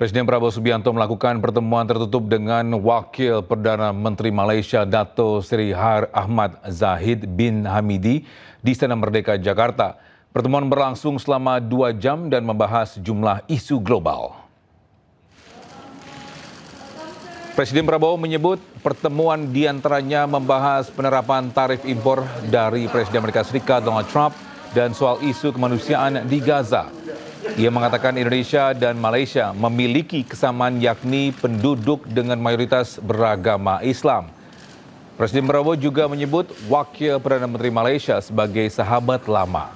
Presiden Prabowo Subianto melakukan pertemuan tertutup dengan Wakil Perdana Menteri Malaysia Dato Seri Ahmad Zahid bin Hamidi di Istana Merdeka, Jakarta. Pertemuan berlangsung selama 2 jam dan membahas sejumlah isu global. Presiden Prabowo menyebut pertemuan diantaranya membahas penerapan tarif impor dari Presiden Amerika Serikat Donald Trump dan soal isu kemanusiaan di Gaza. Ia mengatakan Indonesia dan Malaysia memiliki kesamaan yakni penduduk dengan mayoritas beragama Islam. Presiden Prabowo juga menyebut Wakil Perdana Menteri Malaysia sebagai sahabat lama.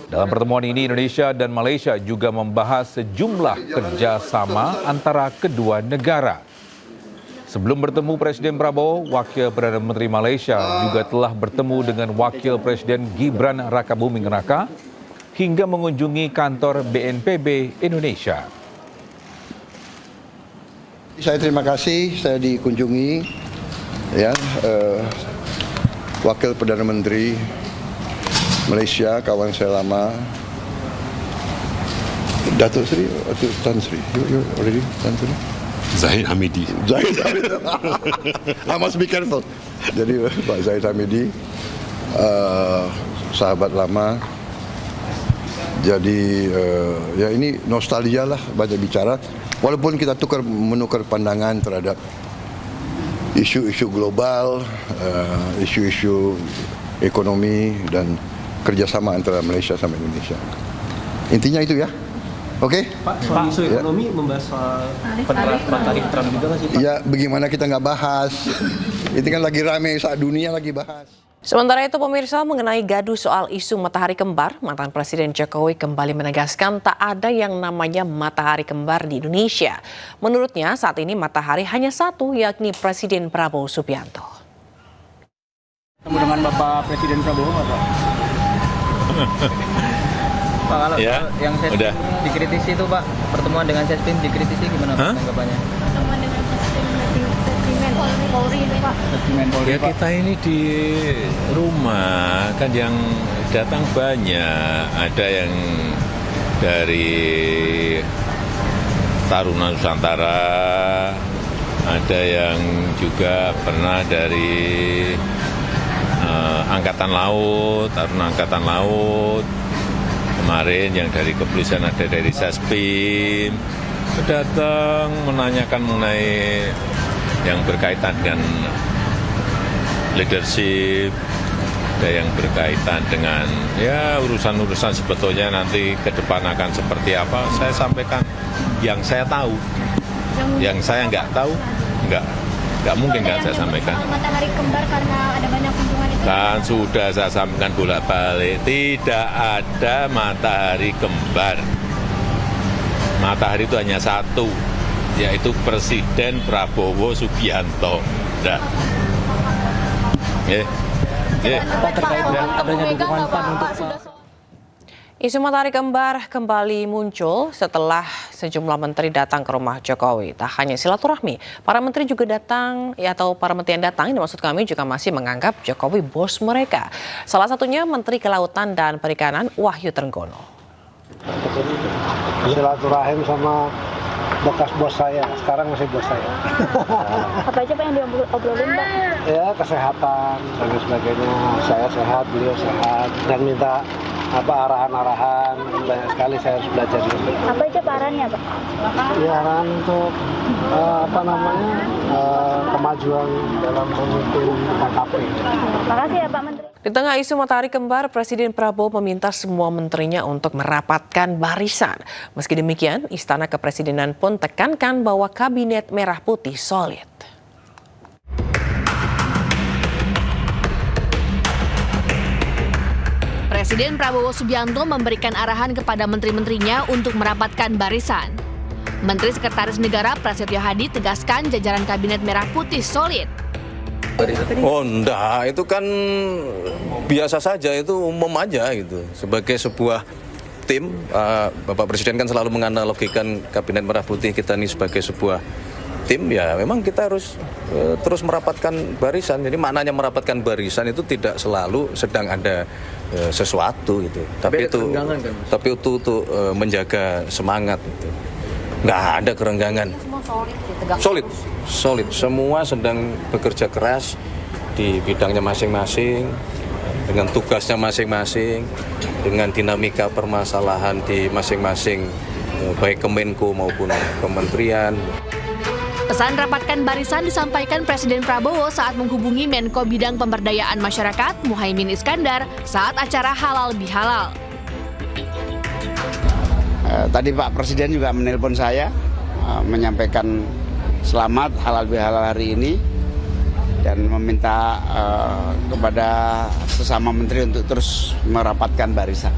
Dalam pertemuan ini Indonesia dan Malaysia juga membahas sejumlah kerjasama antara kedua negara. Sebelum bertemu Presiden Prabowo, Wakil Perdana Menteri Malaysia juga telah bertemu dengan Wakil Presiden Gibran Rakabuming Raka hingga mengunjungi kantor BNPB Indonesia. Saya terima kasih, saya dikunjungi Wakil Perdana Menteri Malaysia, kawan saya lama, Datuk Seri, Tan Sri, you already Tan Sri? Zahid Hamidi. Zahid Hamidi. I must be careful. Jadi Pak Zahid Hamidi, sahabat lama. Jadi ya ini nostalgia lah, banyak bicara. Walaupun kita menukar pandangan terhadap isu-isu global, isu-isu ekonomi dan kerjasama antara Malaysia sama Indonesia. Intinya itu ya. Oke? Pak, soal isu ekonomi membahas soal penerapan tarif Trump juga nggak sih, Pak? Ya, bagaimana kita nggak bahas? Itu kan lagi rame, saat dunia lagi bahas. Sementara itu pemirsa, mengenai gaduh soal isu matahari kembar, mantan Presiden Jokowi kembali menegaskan tak ada yang namanya matahari kembar di Indonesia. Menurutnya saat ini matahari hanya satu, yakni Presiden Prabowo Subianto. Ketemu dengan Bapak Presiden Prabowo nggak, Pak? Pak, kalau ya, yang Sespin dikritisi itu, Pak, pertemuan dengan Sespin dikritisi gimana tanggapannya? Pertemuan dengan Sespin Polri, Pak. Ya kita ini di rumah kan yang datang banyak, ada yang dari Taruna Nusantara, ada yang juga pernah dari Angkatan Laut, Taruna Angkatan Laut, kemarin yang dari kepolisian ada dari Sespim, datang menanyakan mengenai yang berkaitan dengan leadership, ada yang berkaitan dengan ya urusan-urusan sebetulnya nanti ke depan akan seperti apa. Saya sampaikan yang saya tahu, yang saya nggak tahu, nggak mungkin kan saya sampaikan. Matahari kembar karena ada banyak kunjungan itu. Kan sudah saya sampaikan bolak-balik, tidak ada matahari kembar. Matahari itu hanya satu, yaitu Presiden Prabowo Subianto. Dah. Pak, terkait dengan adanya dukungan PAN untuk Isu matahari kembar kembali muncul setelah sejumlah menteri datang ke rumah Jokowi. Tak hanya silaturahmi, para menteri juga datang, atau para menteri yang datang, ini maksud kami juga masih menganggap Jokowi bos mereka. Salah satunya Menteri Kelautan dan Perikanan Wahyu Trenggono. Silaturahim sama bekas bos saya, sekarang masih bos saya. apa aja Pak yang diobrolin, Pak? Ya, kesehatan dan sebagainya. Saya sehat, beliau sehat, dan minta arahan-arahan. Banyak sekali saya harus belajar dulu. Apa aja Pak arahannya, Pak? Ya, arahan untuk kemajuan dalam memimpin KKP. Makasih ya Pak Menteri. Di tengah isu matahari kembar, Presiden Prabowo meminta semua menterinya untuk merapatkan barisan. Meski demikian, Istana Kepresidenan pun tekankan bahwa Kabinet Merah Putih solid. Presiden Prabowo Subianto memberikan arahan kepada menteri-menterinya untuk merapatkan barisan. Menteri Sekretaris Negara Prasetyo Hadi tegaskan jajaran Kabinet Merah Putih solid. Oh enggak, itu kan biasa saja, itu umum aja gitu. Sebagai sebuah tim, Bapak Presiden kan selalu menganalogikan Kabinet Merah Putih kita ini sebagai sebuah tim, ya memang kita harus terus merapatkan barisan. Jadi maknanya merapatkan barisan itu tidak selalu sedang ada sesuatu gitu. Tapi itu untuk menjaga semangat gitu. Nggak ada kerenggangan. Solid. Semua sedang bekerja keras di bidangnya masing-masing, dengan tugasnya masing-masing, dengan dinamika permasalahan di masing-masing, baik Kemenko maupun kementerian. Pesan rapatkan barisan disampaikan Presiden Prabowo saat menghubungi Menko Bidang Pemberdayaan Masyarakat Muhaimin Iskandar saat acara Halal Bihalal. Tadi Pak Presiden juga menelpon saya, menyampaikan selamat halal bihalal hari ini dan meminta kepada sesama menteri untuk terus merapatkan barisan.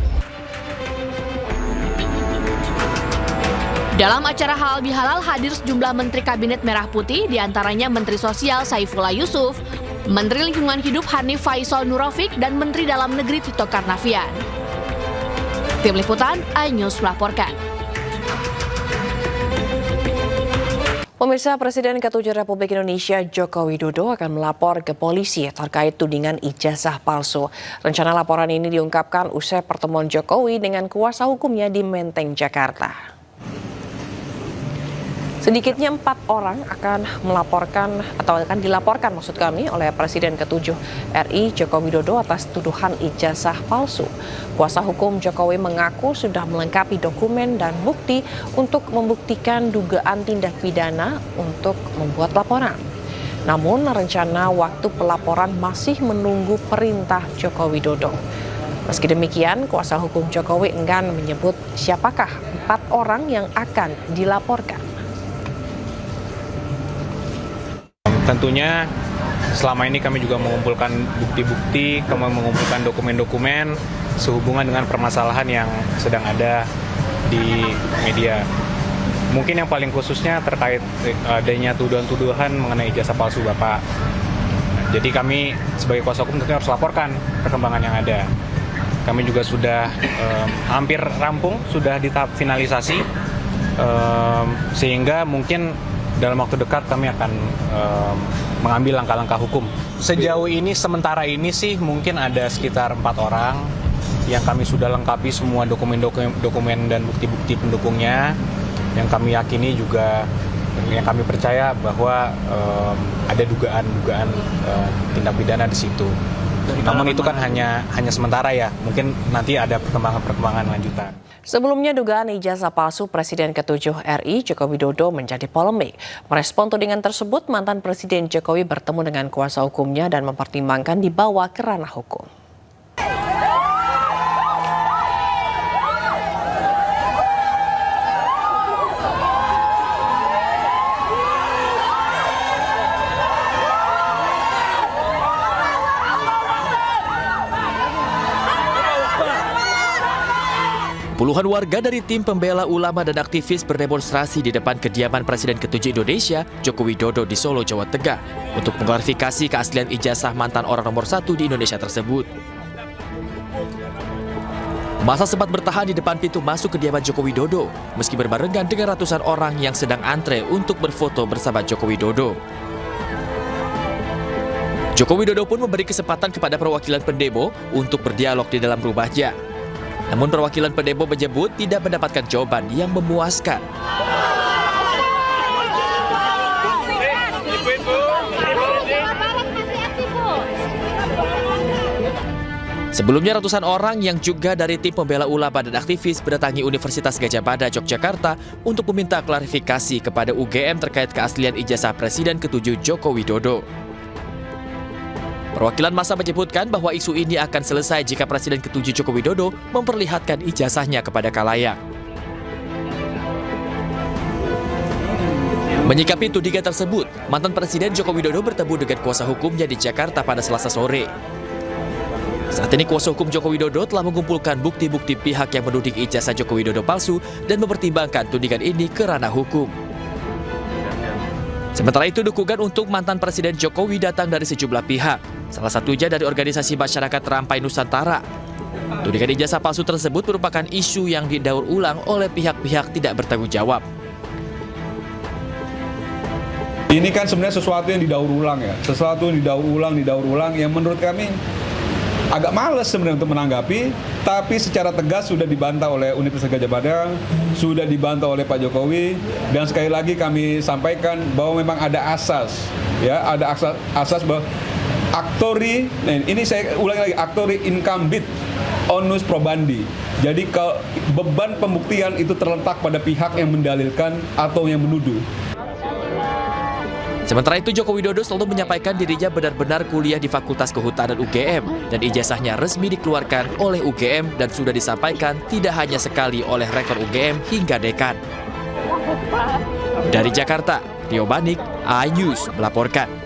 Dalam acara Halal Bihalal hadir sejumlah Menteri Kabinet Merah Putih, diantaranya Menteri Sosial Saifullah Yusuf, Menteri Lingkungan Hidup Hanif Faisal Nurofik, dan Menteri Dalam Negeri Tito Karnavian. Tim Liputan, iNews melaporkan. Pemirsa, Presiden ke-7 Republik Indonesia Joko Widodo akan melapor ke polisi terkait tudingan ijazah palsu. Rencana laporan ini diungkapkan usai pertemuan Jokowi dengan kuasa hukumnya di Menteng, Jakarta. Sedikitnya 4 orang akan dilaporkan oleh Presiden ke-7 RI Joko Widodo atas tuduhan ijazah palsu. Kuasa hukum Jokowi mengaku sudah melengkapi dokumen dan bukti untuk membuktikan dugaan tindak pidana untuk membuat laporan. Namun rencana waktu pelaporan masih menunggu perintah Joko Widodo. Meski demikian, kuasa hukum Jokowi enggan menyebut siapakah 4 orang yang akan dilaporkan. Tentunya selama ini kami juga mengumpulkan bukti-bukti, kami mengumpulkan dokumen-dokumen sehubungan dengan permasalahan yang sedang ada di media. Mungkin yang paling khususnya terkait adanya tuduhan-tuduhan mengenai ijazah palsu Bapak. Jadi kami sebagai kuasa hukum tentunya harus laporkan perkembangan yang ada. Kami juga sudah hampir rampung, sudah di tahap finalisasi, sehingga mungkin dalam waktu dekat kami akan mengambil langkah-langkah hukum. Sejauh ini, sementara ini sih mungkin ada sekitar 4 orang yang kami sudah lengkapi semua dokumen dan bukti-bukti pendukungnya, yang kami yakini juga, yang kami percaya bahwa ada dugaan tindak pidana di situ. Namun itu kan hanya sementara ya, mungkin nanti ada perkembangan lanjutan. Sebelumnya dugaan ijazah palsu Presiden ke-7 RI Joko Widodo menjadi polemik. Merespon tudingan tersebut, mantan Presiden Jokowi bertemu dengan kuasa hukumnya dan mempertimbangkan dibawa ke ranah hukum. Puluhan warga dari tim pembela ulama dan aktivis berdemonstrasi di depan kediaman Presiden ke-7 Indonesia, Joko Widodo di Solo, Jawa Tengah, untuk mengklarifikasi keaslian ijazah mantan orang nomor 1 di Indonesia tersebut. Masa sempat bertahan di depan pintu masuk kediaman Joko Widodo, meski berbarengan dengan ratusan orang yang sedang antre untuk berfoto bersama Joko Widodo. Joko Widodo pun memberi kesempatan kepada perwakilan pendemo untuk berdialog di dalam rumahnya. Namun perwakilan pendemo menyebut tidak mendapatkan jawaban yang memuaskan. Sebelumnya ratusan orang yang juga dari tim pembela ulama dan aktivis berdatangi Universitas Gadjah Mada, Yogyakarta untuk meminta klarifikasi kepada UGM terkait keaslian ijazah Presiden ke-7 Joko Widodo. Perwakilan massa menyebutkan bahwa isu ini akan selesai jika Presiden ke-7 Joko Widodo memperlihatkan ijazahnya kepada khalayak. Menyikapi tudingan tersebut, mantan Presiden Joko Widodo bertemu dengan kuasa hukumnya di Jakarta pada Selasa sore. Saat ini kuasa hukum Joko Widodo telah mengumpulkan bukti-bukti pihak yang menuding ijazah Joko Widodo palsu dan mempertimbangkan tudingan ini ke ranah hukum. Sementara itu, dukungan untuk mantan Presiden Jokowi datang dari sejumlah pihak, salah satunya dari organisasi masyarakat Rampai Nusantara. Tudingan ijazah palsu tersebut merupakan isu yang didaur ulang oleh pihak-pihak tidak bertanggung jawab. Ini kan sebenarnya sesuatu yang didaur ulang ya, sesuatu yang didaur ulang yang menurut kami agak males sebenarnya untuk menanggapi, tapi secara tegas sudah dibantah oleh Universitas Gadjah Mada, sudah dibantah oleh Pak Jokowi, dan sekali lagi kami sampaikan bahwa memang ada asas, ya, ada asas bahwa aktori, ini saya ulangi lagi, aktori incumbit onus probandi. Jadi beban pembuktian itu terletak pada pihak yang mendalilkan atau yang menuduh. Sementara itu, Joko Widodo selalu menyampaikan dirinya benar-benar kuliah di Fakultas Kehutanan UGM dan ijazahnya resmi dikeluarkan oleh UGM dan sudah disampaikan tidak hanya sekali oleh rektor UGM hingga dekan. Dari Jakarta, Rio Banik, iNews melaporkan.